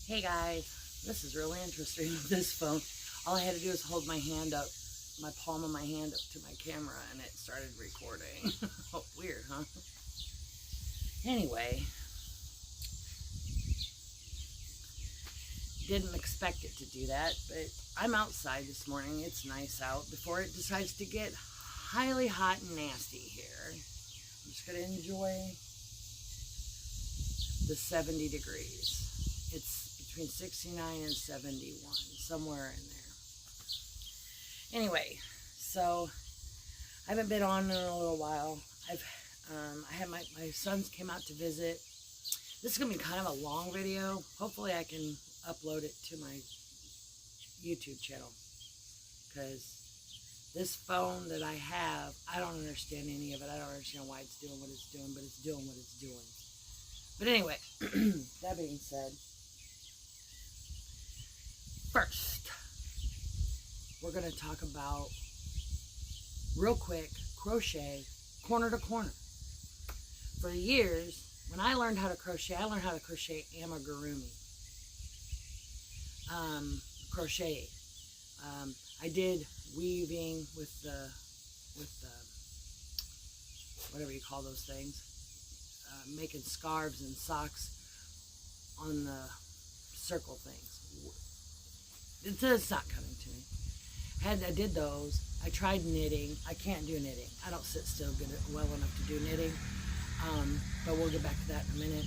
Hey guys, this is really interesting with this phone. All I had to do is hold my hand up, my palm of my hand up to my camera and it started recording. Oh, weird, huh? Anyway, didn't expect it to do that, but I'm outside this morning. It's nice out before it decides to get highly hot and nasty here. I'm just going to enjoy the 70 degrees. It's between 69 and 71, somewhere in there. Anyway, so I haven't been on in a little while. I had my sons came out to visit. This is gonna be kind of a long video. Hopefully I can upload it to my YouTube channel, because this phone that I have, I don't understand any of it. I don't understand why it's doing what it's doing, but it's doing what it's doing. But anyway, that being said, first, we're going to talk about, real quick, crochet corner to corner. For years, when I learned how to crochet amigurumi. Crochet. I did weaving with the whatever you call those things. Making scarves and socks on the circle things. It's not coming to me. I did those. I tried knitting. I can't do knitting. I don't sit still well enough to do knitting. But we'll get back to that in a minute.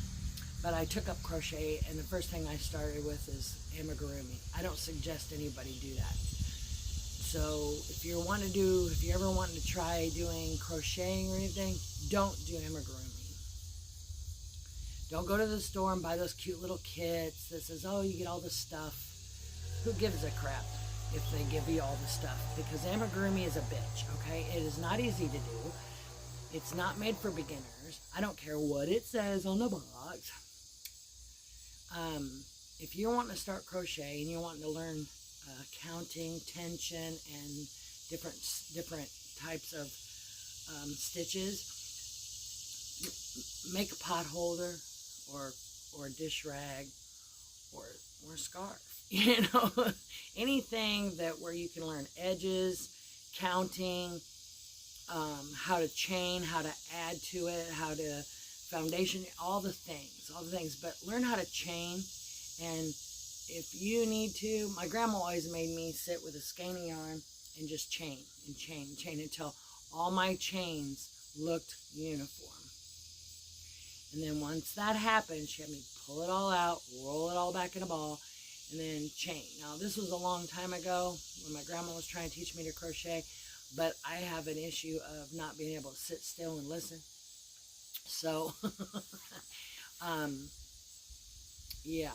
But I took up crochet, and the first thing I started with is amigurumi. I don't suggest anybody do that. So if you ever want to try doing crocheting or anything, don't do amigurumi. Don't go to the store and buy those cute little kits that says, oh, you get all the stuff. Who gives a crap if they give you all the stuff? Because amigurumi is a bitch, okay? It is not easy to do. It's not made for beginners. I don't care what it says on the box. If you're wanting to start crochet and you're wanting to learn counting, tension, and different types of stitches, make a pot holder or a dish rag or a scarf. You know, anything where you can learn edges, counting, how to chain, how to add to it, how to foundation, all the things. But learn how to chain. And if you need to, my grandma always made me sit with a skein yarn and just chain until all my chains looked uniform. And then once that happened, she had me pull it all out, roll it all back in a ball, and then chain. Now, this was a long time ago when my grandma was trying to teach me to crochet, but I have an issue of not being able to sit still and listen. So, yeah.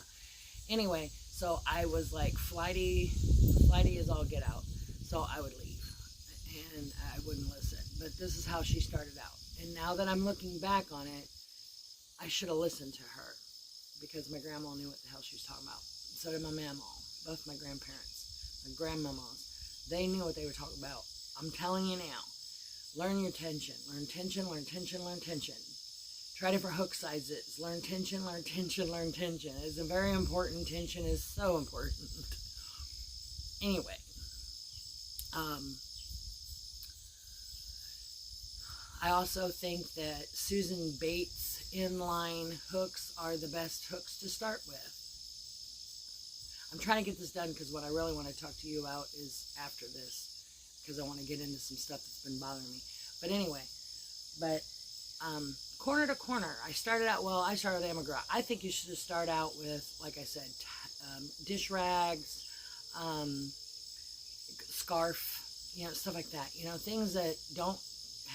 Anyway, so I was like flighty as all get out. So I would leave, and I wouldn't listen. But this is how she started out. And now that I'm looking back on it, I should have listened to her, because my grandma knew what the hell she was talking about. So did my mamaw, both my grandparents, my grandmamas. They knew what they were talking about. I'm telling you now, learn your tension. Learn tension, learn tension, learn tension. Try different hook sizes. Learn tension, learn tension, learn tension. It's a very important. Tension is so important. Anyway, I also think that Susan Bates inline hooks are the best hooks to start with. I'm trying to get this done because what I really want to talk to you about is after this, because I want to get into some stuff that's been bothering me. But anyway, corner to corner, I started with amigurumi. I think you should start out with, like I said, dish rags, scarf, stuff like that. Things that don't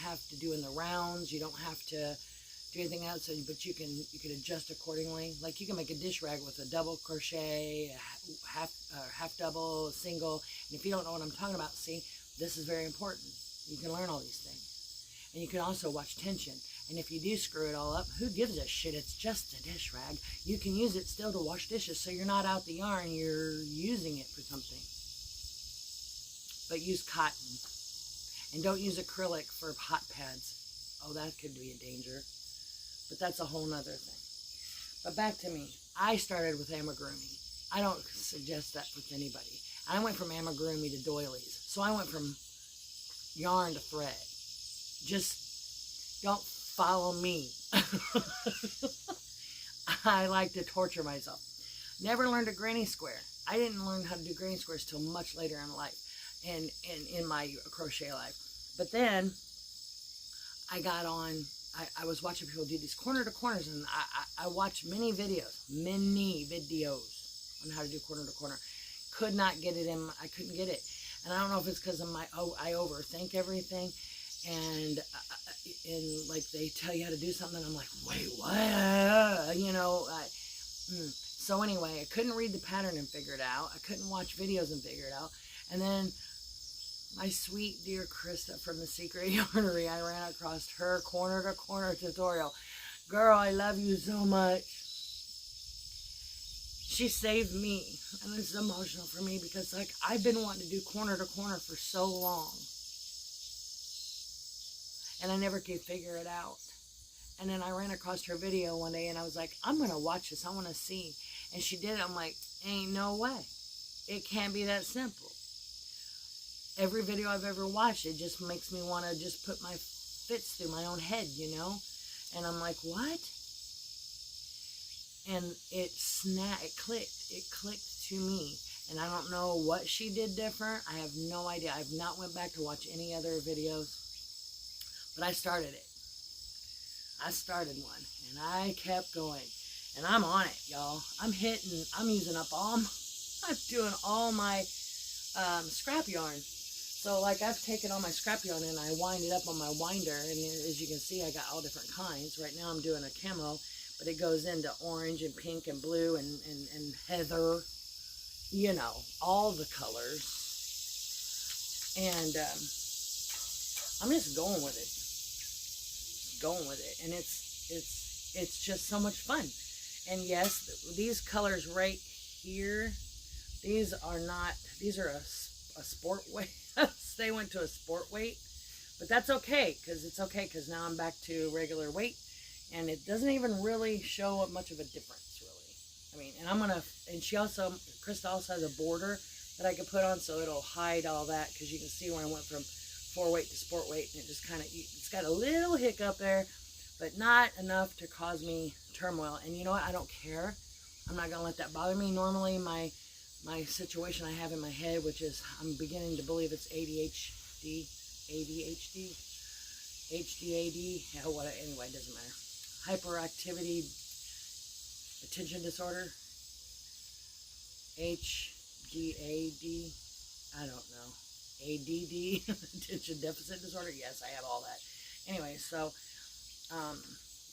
have to do in the rounds. You don't have to do anything else, but you can adjust accordingly. Like you can make a dish rag with a double crochet, half double, a single. And if you don't know what I'm talking about, see, this is very important. You can learn all these things. And you can also watch tension. And if you do screw it all up, who gives a shit? It's just a dish rag. You can use it still to wash dishes, so you're not out the yarn, you're using it for something. But use cotton. And don't use acrylic for hot pads. Oh, that could be a danger. But that's a whole nother thing. But back to me. I started with amigurumi. I don't suggest that with anybody. I went from amigurumi to doilies. So I went from yarn to thread. Just don't follow me. I like to torture myself. Never learned a granny square. I didn't learn how to do granny squares till much later in life and in my crochet life. But then I got on, I was watching people do these corner to corners, and I watched many videos on how to do corner to corner. Could not get it in, I couldn't get it. And I don't know if it's because of I overthink everything. And like they tell you how to do something, I'm like, wait, what? You know, so anyway, I couldn't read the pattern and figure it out. I couldn't watch videos and figure it out. And then my sweet dear Christa from the Secret Yarnery, I ran across her corner to corner tutorial. Girl, I love you so much. She saved me, and it's emotional for me because like I've been wanting to do corner to corner for so long. And I never could figure it out. And then I ran across her video one day and I was like, I'm going to watch this. I want to see. And she did it. I'm like, ain't no way. It can't be that simple. Every video I've ever watched, it just makes me want to just put my fists through my own head, you know? And I'm like, what? And it clicked. It clicked to me. And I don't know what she did different. I have no idea. I've not went back to watch any other videos. But I started it. I started one, and I kept going, and I'm on it, y'all. I'm using up I'm doing all my scrap yarn. So, like, I've taken all my scrap yarn, and I wind it up on my winder, and as you can see, I got all different kinds. Right now, I'm doing a camo, but it goes into orange and pink and blue and heather, you know, all the colors. And I'm just going with it. And it's just so much fun. And yes, these colors right here, these are a sport weight. They went to a sport weight, but that's okay because now I'm back to regular weight, and it doesn't even really show much of a difference, really. I mean, and Christa also has a border that I could put on, so it'll hide all that, because you can see when I went from 4-weight to sport weight, and it just kind of, it's got a little hiccup there, but not enough to cause me turmoil. And you know what? I don't care. I'm not going to let that bother me. Normally, my situation I have in my head, which is, I'm beginning to believe it's ADHD, yeah, whatever, anyway, it doesn't matter. Hyperactivity, attention disorder, HGAD, I don't know. ADD, attention deficit disorder. Yes, I have all that. Anyway, so,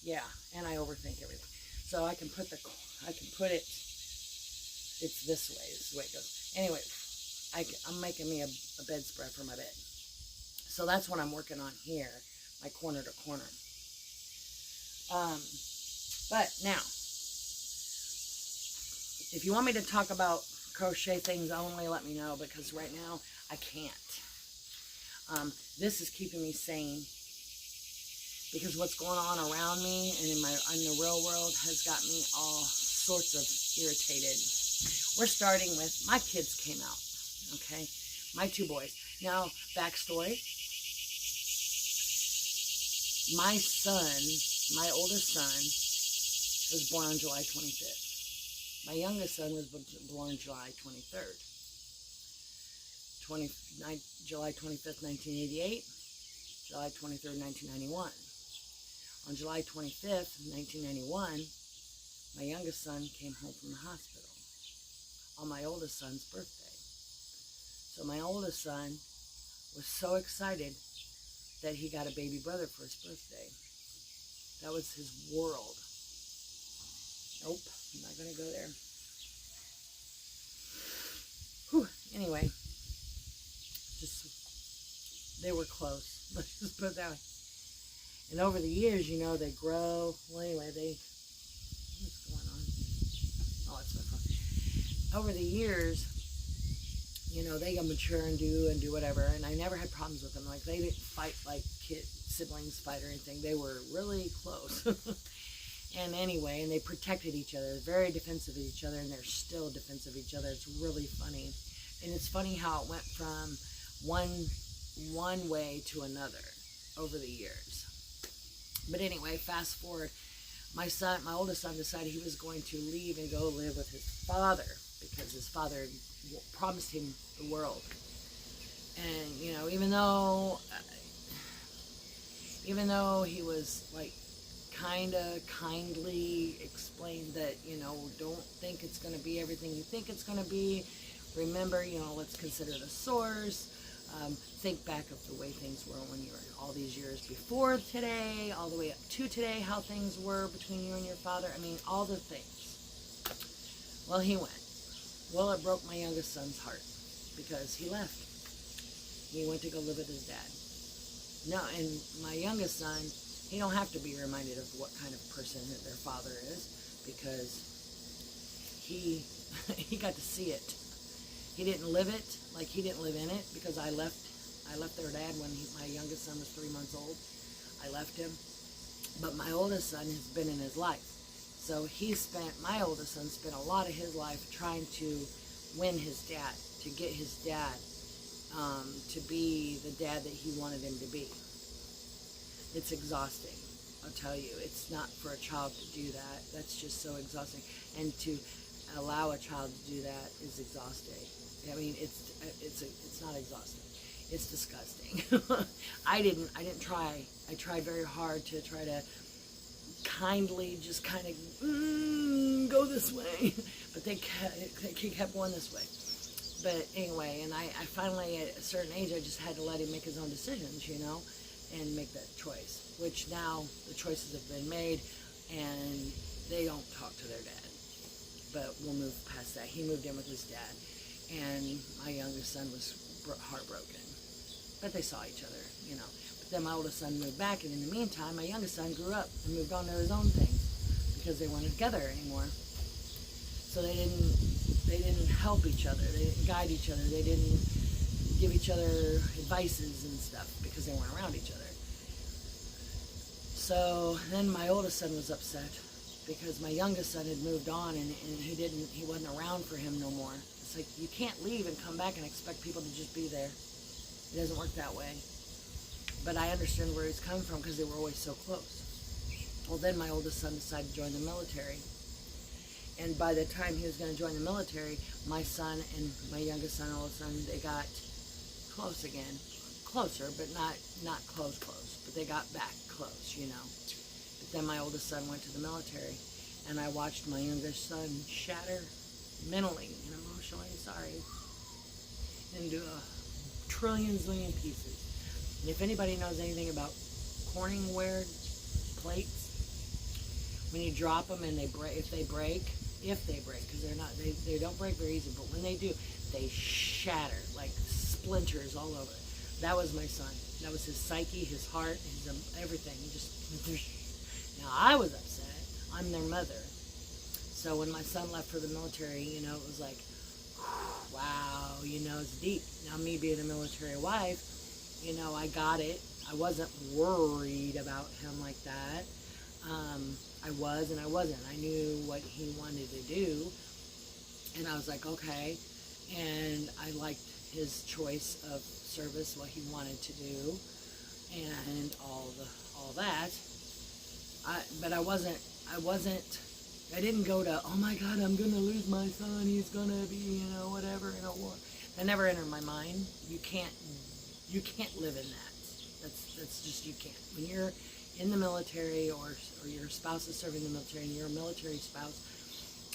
yeah, and I overthink everything. So I can put it, it's this way. This is the way it goes. Anyway, I'm making me a bedspread for my bed. So that's what I'm working on here, my corner to corner. But now, if you want me to talk about crochet things only, let me know, because right now I can't. This is keeping me sane, because what's going on around me and in the real world has got me all sorts of irritated. We're starting with, my kids came out, okay? My 2 boys. Now, backstory. My son, my oldest son, was born on July 25th. My youngest son was born July 23rd. July 25th, 1988. July 23rd, 1991. On July 25th, 1991, my youngest son came home from the hospital on my oldest son's birthday. So my oldest son was so excited that he got a baby brother for his birthday. That was his world. Nope, I'm not going to go there. Whew, anyway, they were close. Let's just put it that way. And over the years, you know, they grow. Well, anyway, what's going on? Oh, it's my phone. Over the years, you know, they got mature and do whatever. And I never had problems with them. Like, they didn't fight like siblings fight or anything. They were really close. And anyway, and they protected each other, very defensive of each other, and they're still defensive of each other. It's really funny. And it's funny how it went from one way to another over the years. But anyway, fast forward, my oldest son decided he was going to leave and go live with his father because his father promised him the world. And, you know, even though he was like kind of kindly explained that, you know, don't think it's going to be everything you think it's going to be. Remember, you know, let's consider the source. Think back of the way things were when you were all these years before today, all the way up to today, how things were between you and your father. I mean, all the things. Well, he went. Well, it broke my youngest son's heart because he left. He went to go live with his dad. No, and my youngest son, he don't have to be reminded of what kind of person that their father is because he got to see it. He didn't live it, like he didn't live in it, because I left their dad when my youngest son was 3 months old. I left him. But my oldest son has been in his life. So my oldest son spent a lot of his life trying to win his dad, to get his dad to be the dad that he wanted him to be. It's exhausting, I'll tell you. It's not for a child to do that. That's just so exhausting. And to allow a child to do that is exhausting. I mean, it's not exhausting. It's disgusting. I didn't try. I tried very hard to try to kindly just kind of go this way, but they kept going this way. But anyway, and I finally, at a certain age, I just had to let him make his own decisions, you know, and make that choice. Which now the choices have been made, and they don't talk to their dad. But we'll move past that. He moved in with his dad, and my youngest son was heartbroken. But they saw each other, you know. But then my oldest son moved back, and in the meantime, my youngest son grew up and moved on to his own things because they weren't together anymore. So they didn't help each other. They didn't guide each other. They didn't give each other advices and stuff because they weren't around each other. So then my oldest son was upset because my youngest son had moved on, and he wasn't around for him no more. It's like, you can't leave and come back and expect people to just be there. It doesn't work that way. But I understand where he's coming from because they were always so close. Well, then my oldest son decided to join the military. And by the time he was going to join the military, my son and my youngest son, oldest son, they got close again. Closer, but not close. But they got back close, you know. But then my oldest son went to the military, and I watched my youngest son shatter mentally and emotionally, into a zillion pieces. And if anybody knows anything about Corningware plates, when you drop them and they break, if they break, because they don't break very easy, but when they do, they shatter like splinters all over. That was my son. That was his psyche, his heart, his everything. Now I was upset. I'm their mother. So when my son left for the military, you know, it was like, wow, you know, it's deep. Now me being a military wife, you know, I got it. I wasn't worried about him like that. I was and I wasn't. I knew what he wanted to do, and I was like, okay. And I liked his choice of service, what he wanted to do, and all that. But I didn't go to, oh my God, I'm gonna lose my son. He's gonna be, you know, whatever in a war. That never entered my mind. You can't live in that. That's just, you can't. When you're in the military, or your spouse is serving the military and you're a military spouse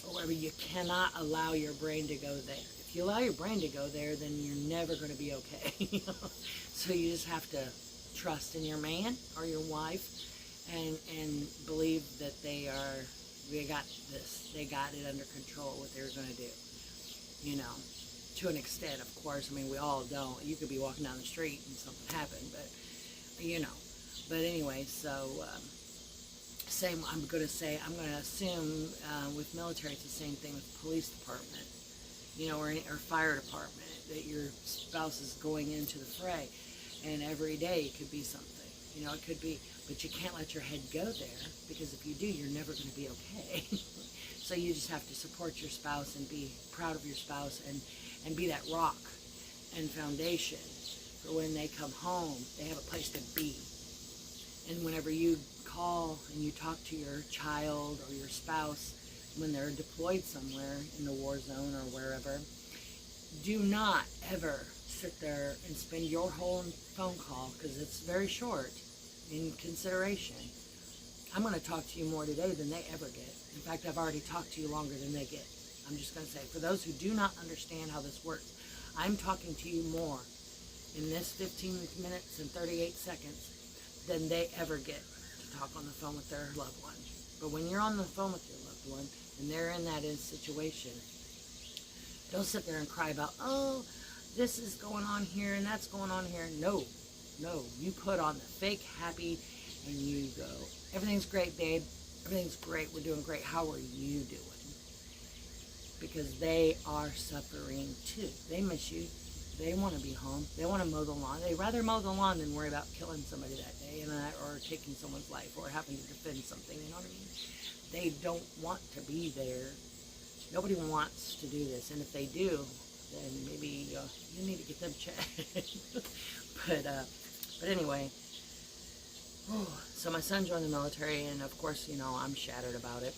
or whatever, you cannot allow your brain to go there. If you allow your brain to go there, then you're never going to be okay. You know? So you just have to trust in your man or your wife and believe that they got this. They got it under control, what they were going to do. You know, to an extent, of course. I mean, we all don't. You could be walking down the street and something happened, but, you know. But anyway, so I'm going to assume with military it's the same thing with police department, you know, or fire department, that your spouse is going into the fray, and every day it could be something. You know, it could be, but you can't let your head go there, because if you do, you're never going to be okay. So you just have to support your spouse and be proud of your spouse, and be that rock and foundation for when they come home, they have a place to be. And whenever you call and you talk to your child or your spouse when they're deployed somewhere in the war zone or wherever, do not ever sit there and spend your whole phone call, because it's very short, in consideration. I'm going to talk to you more today than they ever get. In fact, I've already talked to you longer than they get. I'm just going to say, for those who do not understand how this works, I'm talking to you more in this 15 minutes and 38 seconds than they ever get to talk on the phone with their loved one. But when you're on the phone with your loved one and they're in that situation, don't sit there and cry about, oh, this is going on here and that's going on here. No, you put on the fake happy and you go, everything's great, babe. Everything's great. We're doing great. How are you doing? Because they are suffering too. They miss you. They want to be home. They want to mow the lawn. They'd rather mow the lawn than worry about killing somebody that day, or taking someone's life, or having to defend something. You know what I mean? They don't want to be there. Nobody wants to do this. And if they do, then maybe you need to get them checked. But anyway, so my son joined the military, and of course, you know, I'm shattered about it.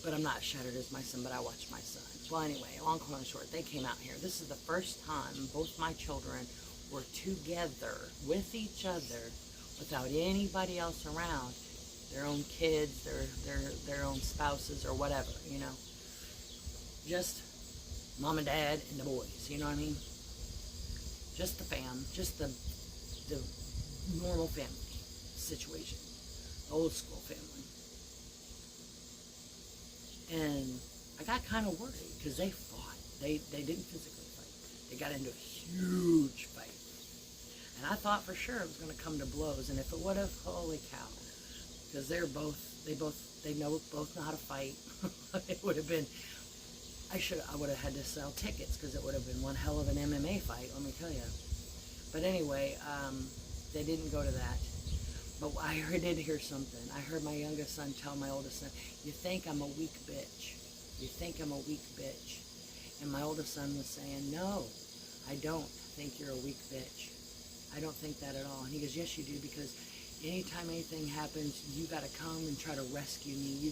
But I'm not shattered as my son, but I watched my son. Well, anyway, long story short, they came out here. This is the first time both my children were together with each other without anybody else around. Their own kids, their own spouses, or whatever, you know. Just mom and dad and the boys, you know what I mean? Just the fam, just the normal family situation, old school family. And I got kind of worried, because they fought. They didn't physically fight. They got into a huge fight. And I thought for sure it was going to come to blows. And if it would have, holy cow. Because they both know how to fight. It would have been, I would have had to sell tickets, because it would have been one hell of an MMA fight, let me tell you. But anyway, they didn't go to that. But I did hear something. I heard my youngest son tell my oldest son, you think I'm a weak bitch. You think I'm a weak bitch. And my oldest son was saying, no, I don't think you're a weak bitch. I don't think that at all. And he goes, yes, you do, because anytime anything happens, you got to come and try to rescue me. You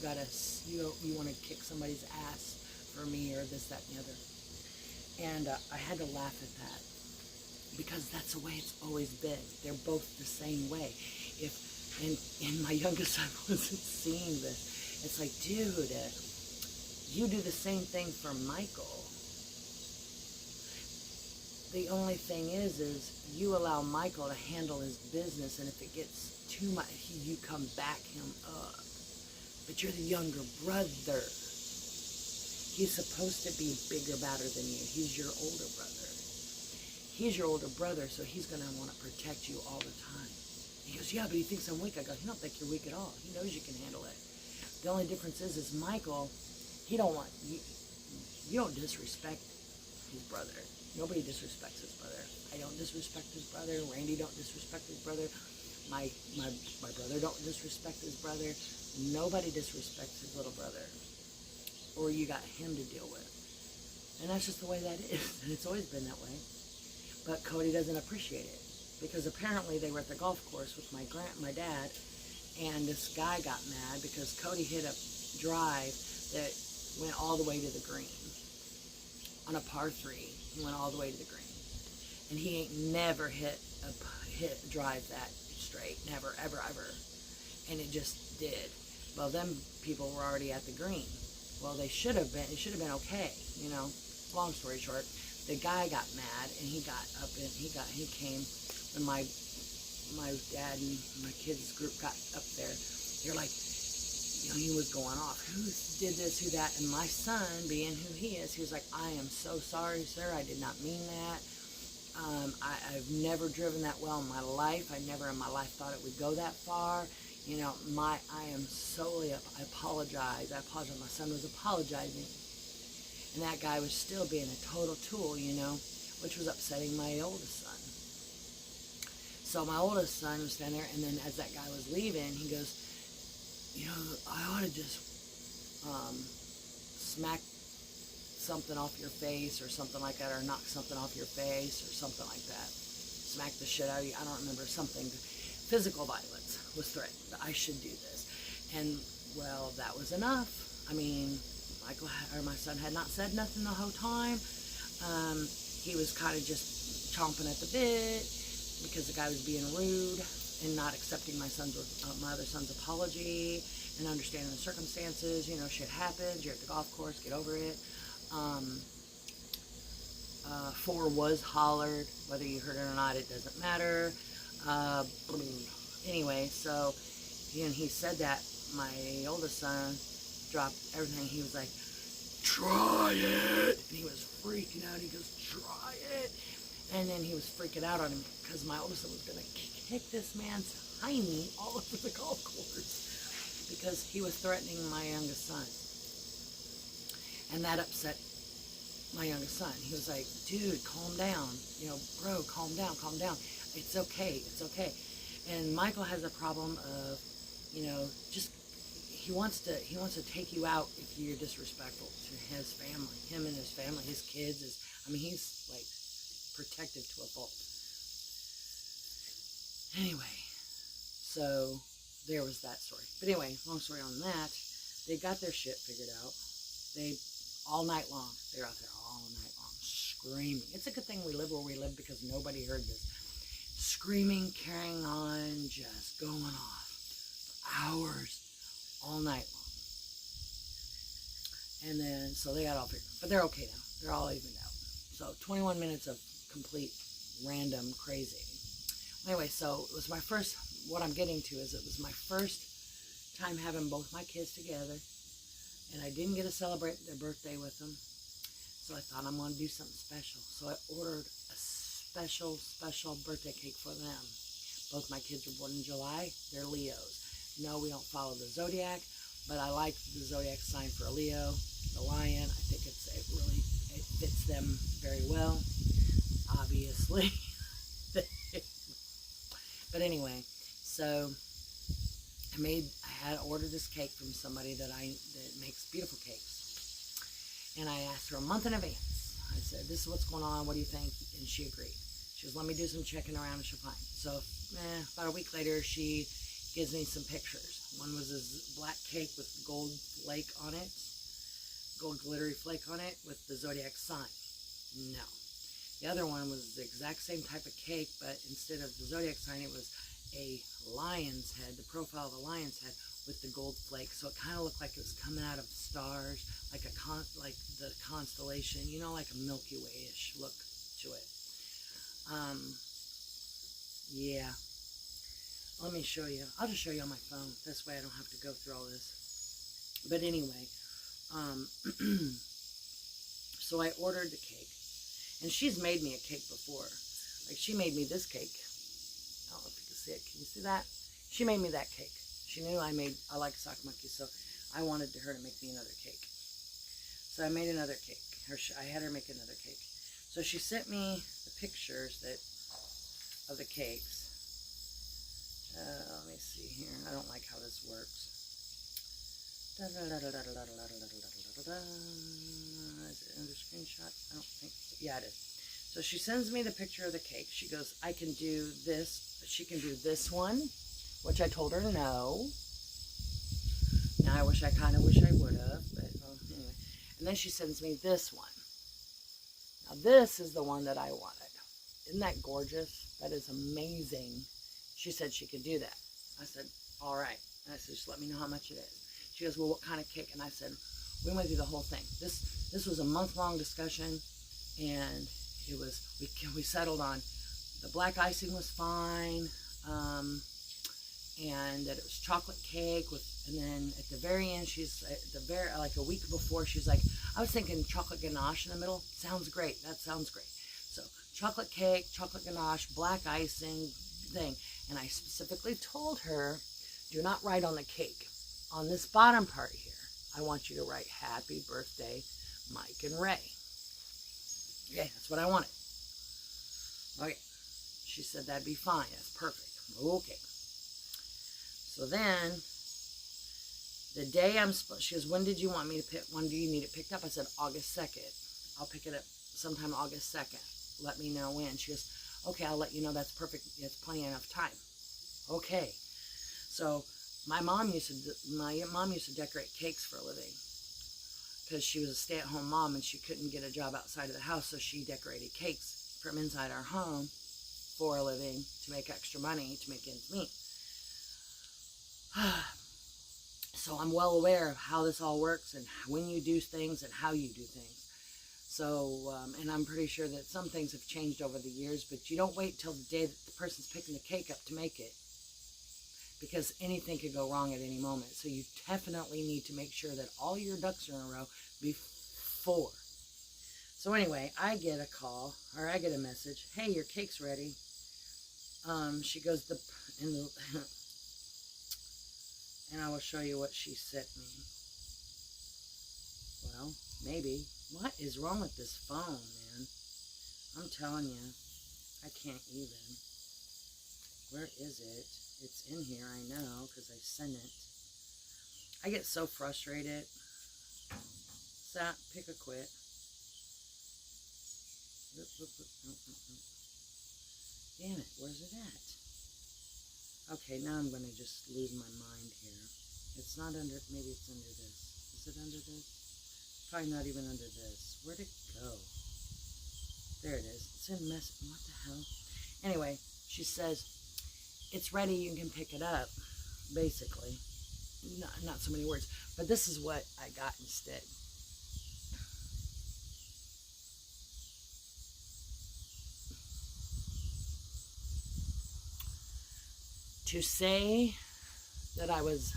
want to kick somebody's ass for me, or this, that, and the other. And I had to laugh at that, because that's the way it's always been. They're both the same way. And my youngest son wasn't seeing this. It's like, dude, you do the same thing for Michael. The only thing is you allow Michael to handle his business, and if it gets too much, you come back him up. But you're the younger brother. He's supposed to be bigger, badder than you. He's your older brother. He's your older brother, so he's going to want to protect you all the time. He goes, yeah, but he thinks I'm weak. I go, he don't think you're weak at all. He knows you can handle it. The only difference is Michael, he don't want, you don't disrespect his brother. Nobody disrespects his brother. I don't disrespect his brother. Randy don't disrespect his brother. My brother don't disrespect his brother. Nobody disrespects his little brother. Or you got him to deal with. And that's just the way that is. And it's always been that way. But Cody doesn't appreciate it. Because apparently they were at the golf course with my dad, and this guy got mad because Cody hit a drive that went all the way to the green. On a par 3, he went all the way to the green. And he ain't never hit a drive that straight. Never, ever, ever. And it just did. Well, them people were already at the green. Well, they should have been. It should have been okay, you know. Long story short, the guy got mad, and he got up, and he came. When my dad and my kids group got up there, they're like, you know, he was going off. Who did this, who that? And my son, being who he is, he was like, I am so sorry, sir. I did not mean that. I've never driven that well in my life. I never in my life thought it would go that far. You know, I am solely, I apologize. My son was apologizing. And that guy was still being a total tool, you know, which was upsetting my oldest son. So my oldest son was standing there, and then as that guy was leaving, he goes, you know, I ought to just smack something off your face or something like that, or knock something off your face or something like that. Smack the shit out of you. I don't remember. Something. Physical violence was threatened. I should do this. And, well, that was enough. I mean, my son had not said nothing the whole time. He was kind of just chomping at the bit because the guy was being rude and not accepting my other son's apology and understanding the circumstances. You know, shit happens. You're at the golf course. Get over it. 4 was hollered. Whether you heard it or not, it doesn't matter. Anyway, so when he said that, my oldest son dropped everything. He was like, try it. And he was freaking out. He goes, try it. And then he was freaking out on him because my oldest son was going to kick this man's hiney all over the golf course because he was threatening my youngest son. And that upset my youngest son. He was like, dude, calm down. You know, bro, calm down, calm down. It's okay, it's okay. And Michael has a problem of, you know, just, he wants to take you out if you're disrespectful to his family, him and his family, his kids. He's like protective to a fault. Anyway, so there was that story. But anyway, long story on that, they got their shit figured out. All night long, they're out there all night long, screaming. It's a good thing we live where we live because nobody heard this. Screaming, carrying on, just going off for hours, all night long. And then, so they got all figured out. But they're okay now. They're all evened out. So 21 minutes of complete random crazy. Anyway, so it was my first, what I'm getting to is it was my first time having both my kids together. And I didn't get to celebrate their birthday with them. So I thought I'm going to do something special. So I ordered a special birthday cake for them. Both my kids were born in July. They're Leos. No, we don't follow the zodiac, but I like the zodiac sign for a Leo, the lion. I think it fits them very well, obviously. But anyway, so I had ordered this cake from somebody that makes beautiful cakes. And I asked her a month in advance. I said, this is what's going on. What do you think? And she agreed. She goes, let me do some checking around and she'll find. So about a week later, she gives me some pictures. One was this black cake with gold flake on it, gold glittery flake on it with the zodiac sign. No. The other one was the exact same type of cake, but instead of the zodiac sign, it was a lion's head, the profile of a lion's head with the gold flake. So it kind of looked like it was coming out of stars, like the constellation, you know, like a Milky Way-ish look to it. Yeah. Let me show you. I'll just show you on my phone. This way I don't have to go through all this. But anyway, so I ordered the cake. And she's made me a cake before. Like, she made me this cake. I don't know if you can see it. Can you see that? She made me that cake. She knew I like sock monkeys, so I wanted her to make me another cake. So I made another cake. I had her make another cake. So she sent me the pictures of the cakes. Let me see here. I don't like how this works. Is it under screenshot? I don't think so. Yeah, it is. So she sends me the picture of the cake. She goes, I can do this. She can do this one, which I told her no. Now I kind of wish I would have, but anyway. And then she sends me this one. Now this is the one that I wanted. Isn't that gorgeous? That is amazing. She said she could do that. I said, all right. And I said, just let me know how much it is. She goes, well, what kind of cake? And I said, we went through the whole thing. This was a month-long discussion, and it was we settled on the black icing was fine, and that it was chocolate cake with. And then at the very end, like a week before, she's like, I was thinking chocolate ganache in the middle. Sounds great. That sounds great. So chocolate cake, chocolate ganache, black icing thing. And I specifically told her, do not write on the cake. On this bottom part here, I want you to write happy birthday, Mike and Ray. Okay, that's what I wanted. Okay. She said, that'd be fine. That's perfect. Okay. So then, the day she goes, when did you want me to pick, when do you need it picked up? I said, August 2nd. I'll pick it up sometime August 2nd. Let me know when. She goes, okay, I'll let you know. That's perfect. It's plenty enough time. Okay. So my mom used to decorate cakes for a living because she was a stay-at-home mom and she couldn't get a job outside of the house, so she decorated cakes from inside our home for a living to make extra money to make ends meet. So I'm well aware of how this all works and when you do things and how you do things. So, and I'm pretty sure that some things have changed over the years, but you don't wait till the day that the person's picking the cake up to make it, because anything could go wrong at any moment. So you definitely need to make sure that all your ducks are in a row before. So anyway, I get a call, or I get a message, hey, your cake's ready. She goes, and I will show you what she sent me. Well, maybe. What is wrong with this phone, man? I'm telling you, I can't even. Where is it? It's in here, I know, because I sent it. I get so frustrated. Pick a quit. Damn it, where's it at? Okay, now I'm going to just lose my mind here. It's not under, maybe it's under this. Is it under this? Probably not even under this. Where'd it go? There it is. It's in mess. What the hell? Anyway, she says, it's ready, you can pick it up. Basically. Not so many words. But this is what I got instead. To say that I was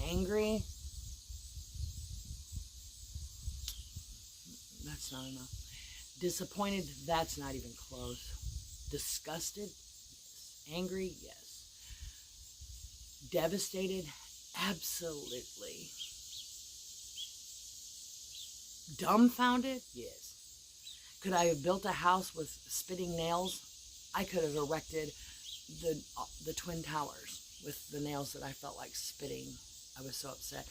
angry, that's not enough. Disappointed, that's not even close. Disgusted, yes. Angry, yes. Devastated, absolutely. Dumbfounded, yes. Could I have built a house with spitting nails? I could have erected the Twin Towers with the nails that I felt like spitting. I was so upset.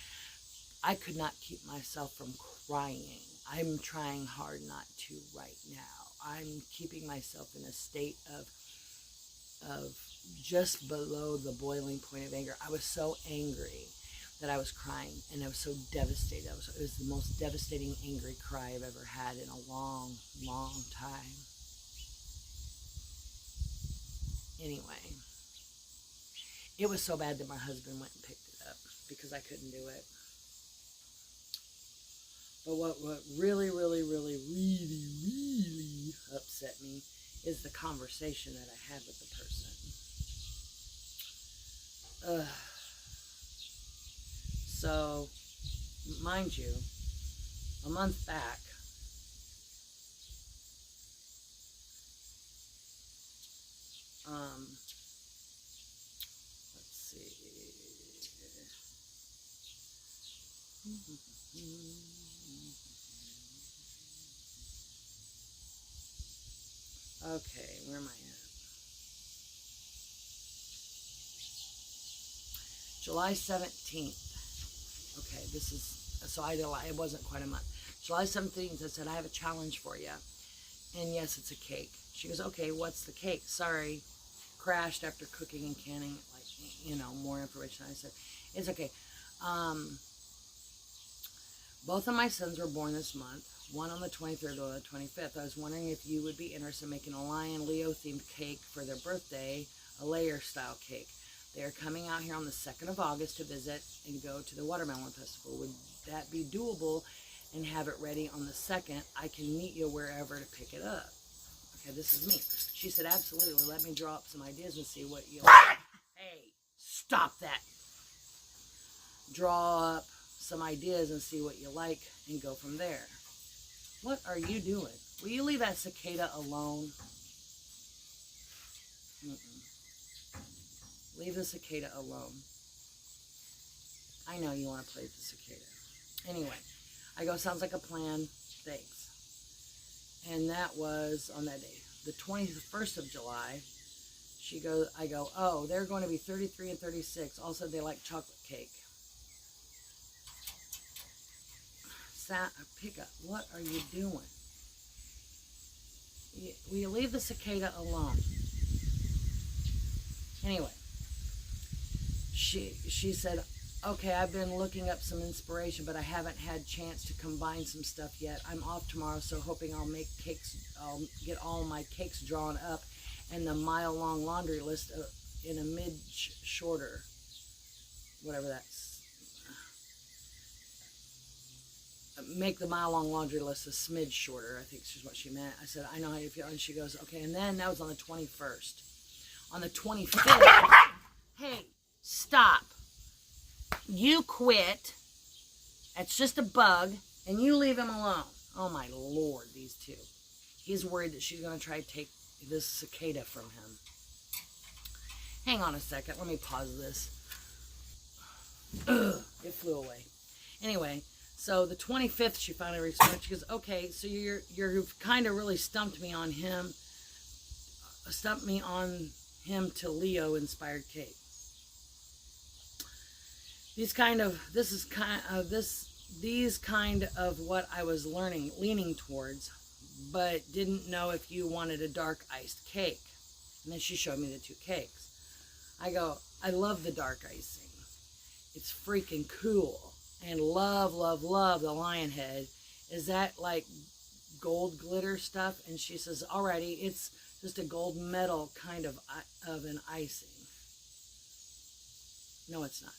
I could not keep myself from crying. I'm trying hard not to right now. I'm keeping myself in a state of just below the boiling point of anger. I was so angry that I was crying, and I was so devastated. It was the most devastating angry cry I've ever had in a long, long time. Anyway, it was so bad that my husband went and picked it up because I couldn't do it. But what really, really, really, really, really upset me is the conversation that I had with the person. So, mind you, a month back, let's see. Okay, where am I at? July 17th. Okay, this is, so it wasn't quite a month. July 17th, I said, I have a challenge for you. And yes, it's a cake. She goes, okay, what's the cake? Sorry, crashed after cooking and canning, more information. I said, it's okay. Both of my sons were born this month, one on the 23rd or the 25th. I was wondering if you would be interested in making a Lion Leo themed cake for their birthday, a layer style cake. They are coming out here on the 2nd of August to visit and go to the Watermelon Festival. Would that be doable and have it ready on the 2nd? I can meet you wherever to pick it up. Okay, this is me. She said, absolutely. Let me draw up some ideas and see what you like. Hey, stop that. Draw up some ideas and see what you like and go from there. What are you doing? Will you leave that cicada alone? Leave the cicada alone. I know you want to play with the cicada. Anyway, I go, sounds like a plan. Thanks. And that was on that day. The 21st of July, I go, oh, they're going to be 33 and 36. Also, they like chocolate cake. Pick up. What are you doing? Will you leave the cicada alone? Anyway, she said, okay, I've been looking up some inspiration, but I haven't had chance to combine some stuff yet. I'm off tomorrow, so hoping I'll make cakes. I'll get all my cakes drawn up and the mile-long laundry list in a shorter, whatever that's. Make the mile-long laundry list a smidge shorter, I think is what she meant. I said, I know how you feel. And she goes, okay. And then that was on the 21st. On the 25th, hey, stop. You quit. It's just a bug, and you leave him alone. Oh, my Lord, these two. He's worried that she's going to try to take this cicada from him. Hang on a second. Let me pause this. Ugh, it flew away. Anyway, so the 25th, she finally responded. She goes, okay, so you've kind of really stumped me on him to Leo inspired cake. These kind of what I was leaning towards, but didn't know if you wanted a dark iced cake. And then she showed me the two cakes. I go, I love the dark icing. It's freaking cool. And love, love, love the lion head. Is that like gold glitter stuff? And she says, alrighty, it's just a gold metal kind of an icing. No, it's not.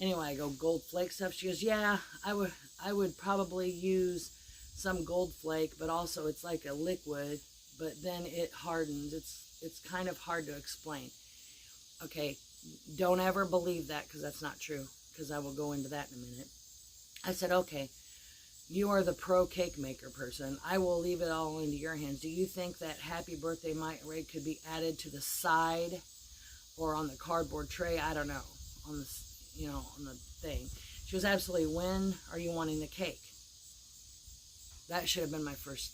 Anyway, I go, gold flake stuff. She goes, yeah, I would probably use some gold flake, but also it's like a liquid, but then it hardens. It's kind of hard to explain. Okay, don't ever believe that, because that's not true, because I will go into that in a minute. I said, okay, you are the pro cake maker person. I will leave it all into your hands. Do you think that happy birthday Ray could be added to the side or on the cardboard tray? I don't know, on the, on the thing. She goes, absolutely. When are you wanting the cake? That should have been my first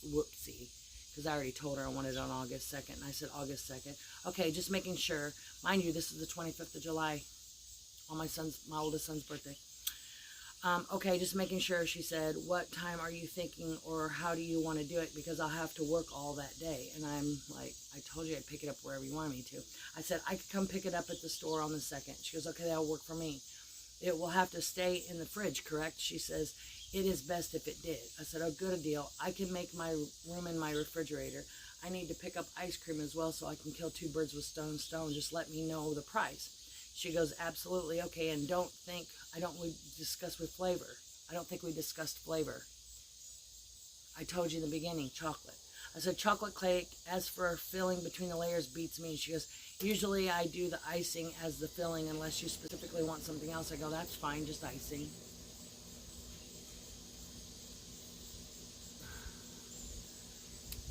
whoopsie, because I already told her I wanted it on August 2nd. And I said, August 2nd. Okay, just making sure. Mind you, this is the 25th of July on my oldest son's birthday. Okay, just making sure, she said, what time are you thinking, or how do you want to do it? Because I'll have to work all that day. And I'm like, I told you I'd pick it up wherever you wanted me to. I said, I could come pick it up at the store on the 2nd. She goes, okay, that'll work for me. It will have to stay in the fridge, correct? She says, it is best if it did. I said, oh, good a deal. I can make my room in my refrigerator. I need to pick up ice cream as well, so I can kill two birds with stone. Just let me know the price. She goes, absolutely, okay, and we discuss with flavor. I don't think we discussed flavor. I told you in the beginning, chocolate. I said, chocolate cake, as for filling between the layers, beats me. She goes, usually I do the icing as the filling unless you specifically want something else. I go, that's fine, just icing.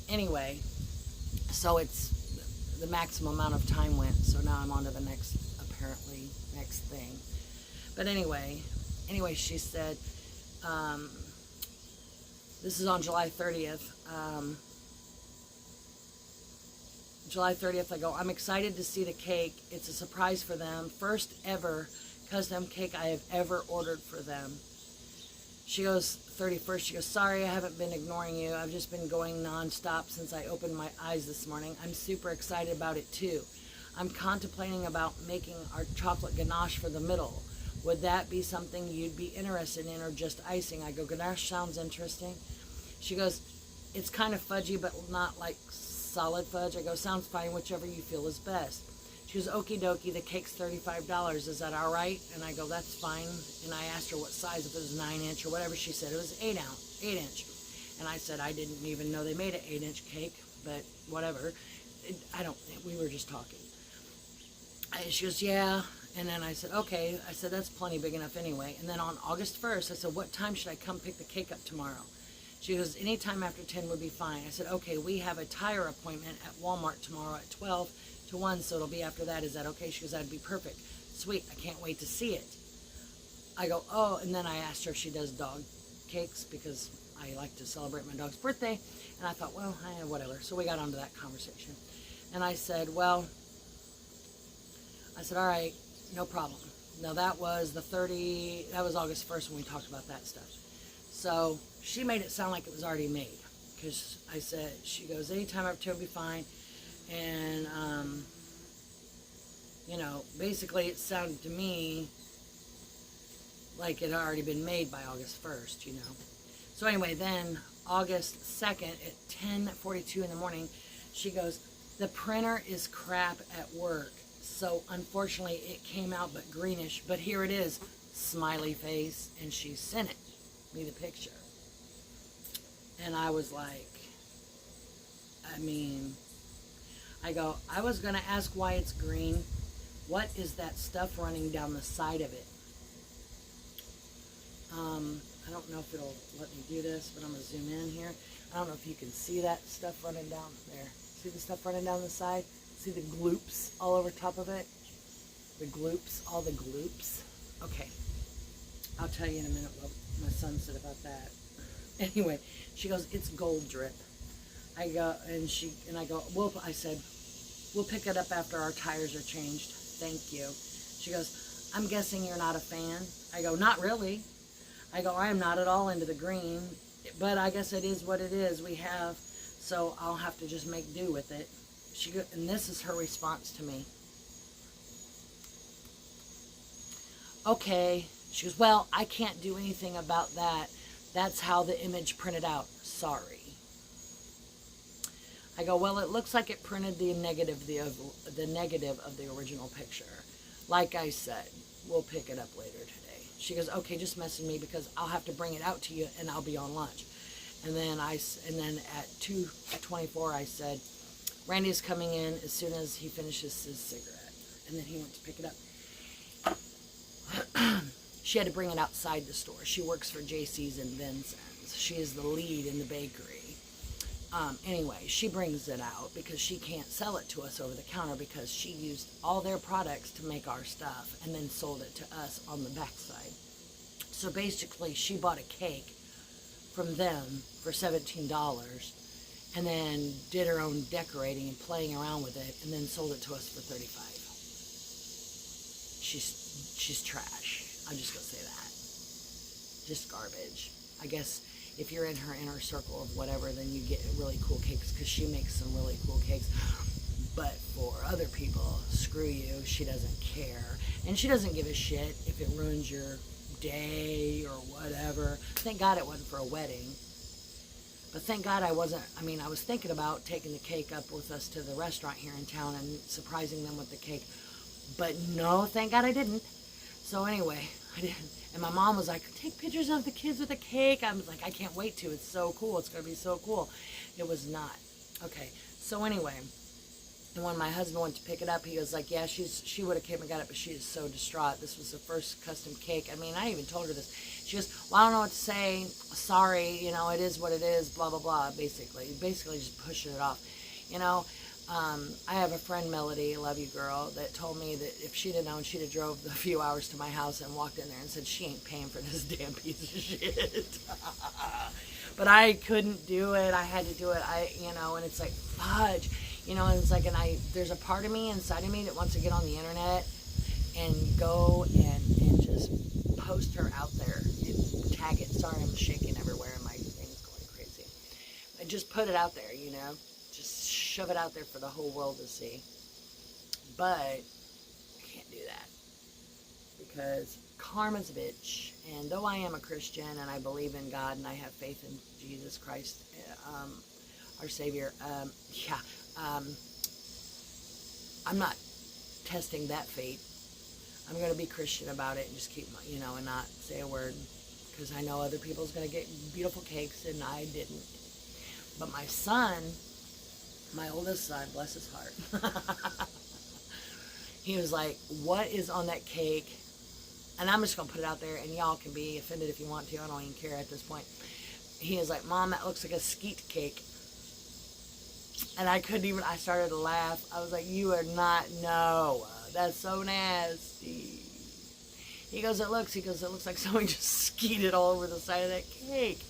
Anyway, so it's the maximum amount of time went, so now I'm on to the next thing. But anyway, she said, this is on July 30th. July 30th, I go, I'm excited to see the cake. It's a surprise for them. First ever custom cake I have ever ordered for them. She goes, 31st, she goes, sorry, I haven't been ignoring you. I've just been going nonstop since I opened my eyes this morning. I'm super excited about it too. I'm contemplating about making our chocolate ganache for the middle. Would that be something you'd be interested in, or just icing? I go, ganache sounds interesting. She goes, it's kind of fudgy, but not like solid fudge. I go, sounds fine, whichever you feel is best. She goes, okie dokie, the cake's $35. Is that all right? And I go, that's fine. And I asked her what size, if it was 9-inch or whatever. She said it was 8-inch. And I said, I didn't even know they made an 8-inch cake, but whatever. We were just talking. She goes, yeah. And then I said, okay. I said, that's plenty big enough anyway. And then on August 1st, I said, what time should I come pick the cake up tomorrow? She goes, anytime after 10 would be fine. I said, okay, we have a tire appointment at Walmart tomorrow at 12 to 1, so it'll be after that. Is that okay? She goes, that'd be perfect. Sweet, I can't wait to see it. I go, oh, and then I asked her if she does dog cakes, because I like to celebrate my dog's birthday. And I thought, well, whatever. So we got onto that conversation. And I said, well, I said, all right, no problem. Now that was that was August 1st when we talked about that stuff. So she made it sound like it was already made. Because I said, she goes, anytime after 2 will be fine. And, you know, basically it sounded to me like it had already been made by August 1st, you know. So anyway, then August 2nd at 10:42 in the morning, she goes, the printer is crap at work. So unfortunately it came out but greenish, but here it is, smiley face, and she sent me the picture. And I was like, I mean, I go, I was going to ask why it's green. What is that stuff running down the side of it? I don't know if it'll let me do this, but I'm going to zoom in here. I don't know if you can see that stuff running down there. See the stuff running down the side? See the gloops all over top of it? The gloops, all the gloops. Okay. I'll tell you in a minute what my son said about that. Anyway, she goes, it's gold drip. I go, and I go, well, I said, we'll pick it up after our tires are changed. Thank you. She goes, I'm guessing you're not a fan. I go, not really. I go, I am not at all into the green, but I guess it is what it is. We have, so I'll have to just make do with it. She go, and this is her response to me. Okay. She goes, well, I can't do anything about that. That's how the image printed out. Sorry. I go, well, it looks like it printed the negative of the original picture. Like I said, we'll pick it up later today. She goes, okay, just message me because I'll have to bring it out to you and I'll be on lunch. And then at 2:24 I said, Randy's coming in as soon as he finishes his cigarette. And then he went to pick it up. She had to bring it outside the store. She works for JC's and Vincent's. She is the lead in the bakery. Anyway, she brings it out because she can't sell it to us over the counter because she used all their products to make our stuff and then sold it to us on the backside. So basically, she bought a cake from them for $17 and then did her own decorating and playing around with it and then sold it to us for $35. She's trash. I'm just gonna say that. Just garbage. I guess if you're in her inner circle of whatever, then you get really cool cakes because she makes some really cool cakes. But for other people, screw you. She doesn't care. And she doesn't give a shit if it ruins your day or whatever. Thank God it wasn't for a wedding. But thank God I was thinking about taking the cake up with us to the restaurant here in town and surprising them with the cake. But no, thank God I didn't. So anyway, I didn't. And my mom was like, take pictures of the kids with the cake. I was like, I can't wait to. It's so cool. It's going to be so cool. It was not. Okay. So anyway, and when my husband went to pick it up, he was like, yeah, she would have came and got it, but she is so distraught. This was the first custom cake. I mean, I even told her this. She goes, well, I don't know what to say. Sorry. You know, it is what it is. Blah, blah, blah. Basically just pushing it off. You know, I have a friend, Melody, love you girl, that told me that if she'd have known, she'd have drove the few hours to my house and walked in there and said she ain't paying for this damn piece of shit. But I couldn't do it. I had to do it. And it's like fudge, and it's like, there's a part of me inside of me that wants to get on the internet and go and just post her out there and tag it. Sorry, I'm shaking everywhere and my thing's going crazy. And just put it out there, Just shove it out there for the whole world to see. But I can't do that because karma's a bitch. And though I am a Christian and I believe in God and I have faith in Jesus Christ, our Savior, I'm not testing that fate. I'm going to be Christian about it and just keep, and not say a word because I know other people's going to get beautiful cakes and I didn't. But my son, my oldest son, bless his heart, he was like, what is on that cake? And I'm just going to put it out there, and y'all can be offended if you want to. I don't even care at this point. He was like, Mom, that looks like a skeet cake. And I started to laugh. I was like, you are not, no, that's so nasty. He goes, it looks like someone just skeeted all over the side of that cake.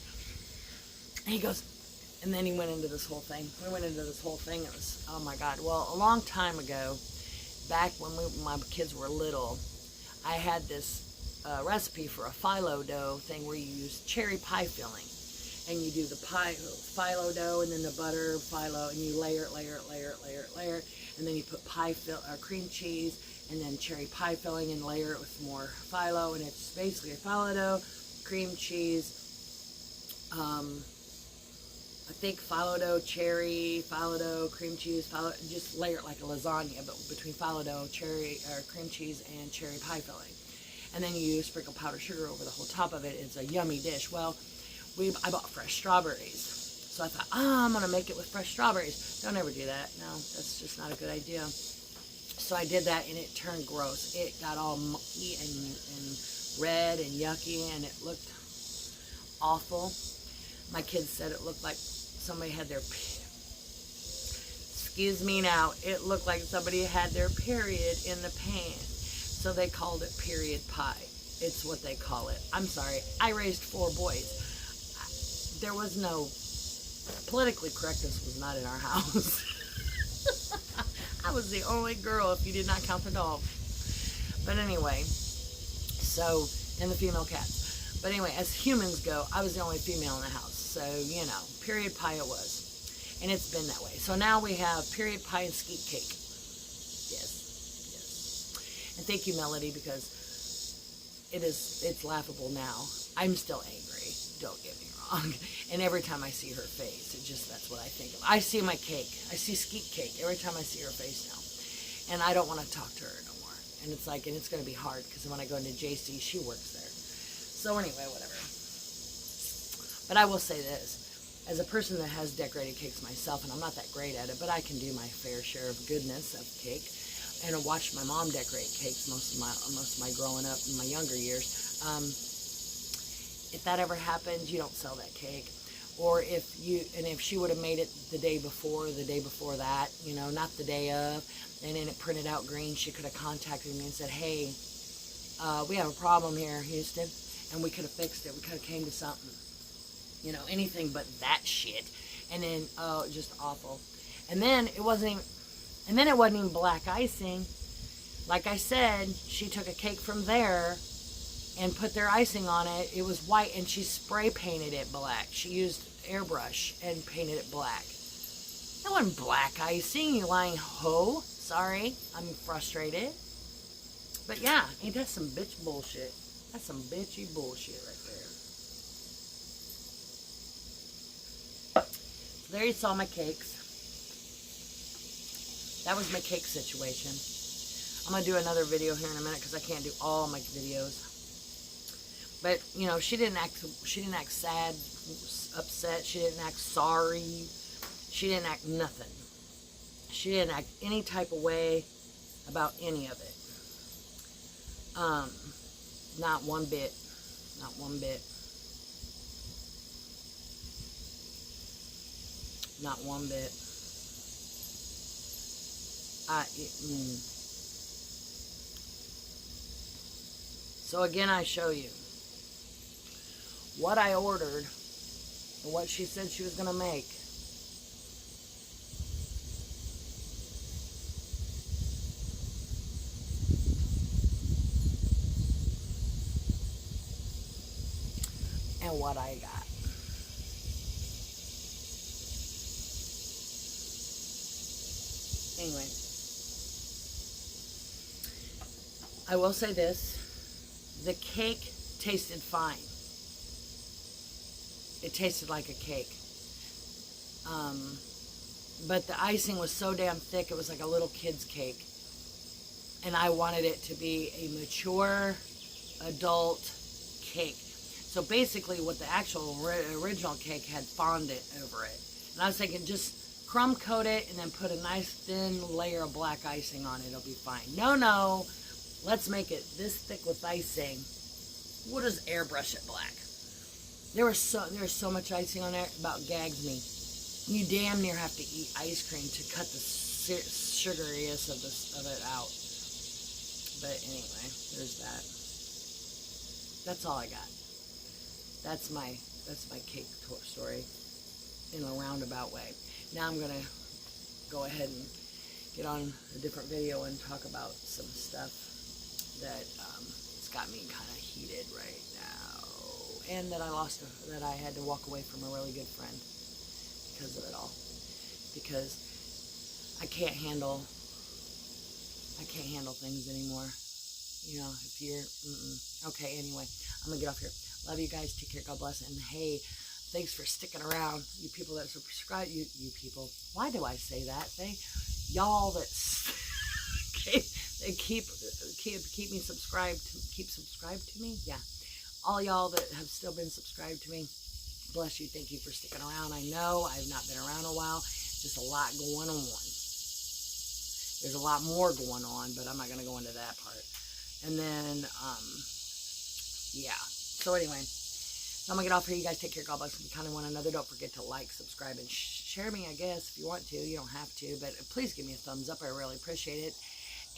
And he goes, and then he went into this whole thing. It was, oh my God. Well, a long time ago, back when my kids were little, I had this recipe for a phyllo dough thing where you use cherry pie filling. And you do the phyllo dough and then the butter, phyllo, and you layer it. And then you put cream cheese and then cherry pie filling and layer it with more phyllo. And it's basically a phyllo dough, cream cheese, I think phyllo dough, cherry, phyllo dough, cream cheese, just layer it like a lasagna, but between phyllo dough, cream cheese, and cherry pie filling. And then you sprinkle powdered sugar over the whole top of it. It's a yummy dish. Well, I bought fresh strawberries. So I thought, I'm going to make it with fresh strawberries. Don't ever do that. No, that's just not a good idea. So I did that, and it turned gross. It got all mucky and red and yucky, and it looked awful. My kids said it looked like somebody had their, excuse me now, it looked like somebody had their period in the pan. So they called it period pie. It's what they call it. I'm sorry. I raised 4 boys. There was no, politically correctness was not in our house. I was the only girl if you did not count the dog. But anyway, so, and the female cats. But anyway, as humans go, I was the only female in the house. So, you know, period pie it was. And it's been that way. So now we have period pie and skeet cake. Yes. And thank you, Melody, because it's laughable now. I'm still angry. Don't get me wrong. And every time I see her face, that's what I think of. I see my cake. I see skeet cake every time I see her face now. And I don't want to talk to her no more. And it's like, and it's going to be hard because when I go into JC, she works there. So anyway, whatever. But I will say this. As a person that has decorated cakes myself, and I'm not that great at it, but I can do my fair share of goodness of cake. And I watched my mom decorate cakes most of my growing up in my younger years. If that ever happens, you don't sell that cake. Or if she would have made it the day before that, you know, not the day of, and then it printed out green, she could have contacted me and said, hey, we have a problem here, Houston, and we could have fixed it. We could have came to something. You know, anything but that shit. And then, just awful. And then it wasn't even black icing. Like I said, she took a cake from there and put their icing on it. It was white, and she spray painted it black. She used airbrush and painted it black. That wasn't black icing, you lying hoe. Sorry, I'm frustrated. But yeah, ain't that some bitch bullshit? That's some bitchy bullshit right there. There you saw my cakes. That was my cake situation. I'm going to do another video here in a minute because I can't do all my videos. But, you know, she didn't act sad, upset. She didn't act sorry. She didn't act nothing. She didn't act any type of way about any of it. Not one bit. Not one bit. Not one bit. So again, I show you what I ordered and what she said she was going to make. And what I got. Anyway, I will say this. The cake tasted fine. It tasted like a cake. But the icing was so damn thick, it was like a little kid's cake. And I wanted it to be a mature, adult cake. So basically what the actual original cake had fondant over it. And I was thinking, just crumb coat it and then put a nice thin layer of black icing on it. It'll be fine. No. Let's make it this thick with icing. We'll just airbrush it black. There was so much icing on there, it about gags me. You damn near have to eat ice cream to cut the sugariest of it out. But anyway, there's that. That's all I got. That's my cake story in a roundabout way. Now I'm gonna go ahead and get on a different video and talk about some stuff that it's got me kind of heated right now, and that that I had to walk away from a really good friend because of it all. Because I can't handle things anymore. You know, if you're okay. Anyway, I'm gonna get off here. Love you guys. Take care. God bless. And hey, thanks for sticking around. You people that subscribe. You people. Why do I say that? Y'all that they keep me subscribed. Keep subscribed to me. Yeah. All y'all that have still been subscribed to me. Bless you. Thank you for sticking around. I know I've not been around a while. Just a lot going on. There's a lot more going on, but I'm not going to go into that part. And then, yeah. So anyway, I'm going to get off here. You guys take care. God bless. Be kind of one another. Don't forget to like, subscribe, and share me, I guess, if you want to. You don't have to, but please give me a thumbs up. I really appreciate it.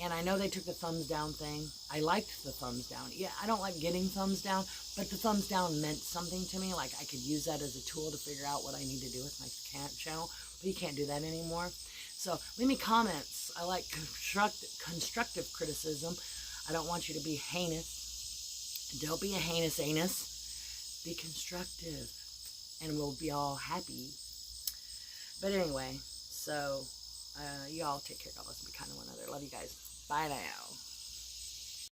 And I know they took the thumbs down thing. I liked the thumbs down. Yeah, I don't like getting thumbs down, but the thumbs down meant something to me. Like I could use that as a tool to figure out what I need to do with my channel, but you can't do that anymore. So leave me comments. I like constructive criticism. I don't want you to be heinous. Don't be a heinous anus. Be constructive, and we'll be all happy. But anyway, so y'all take care. God bless. Be kind to one another. Love you guys. Bye now.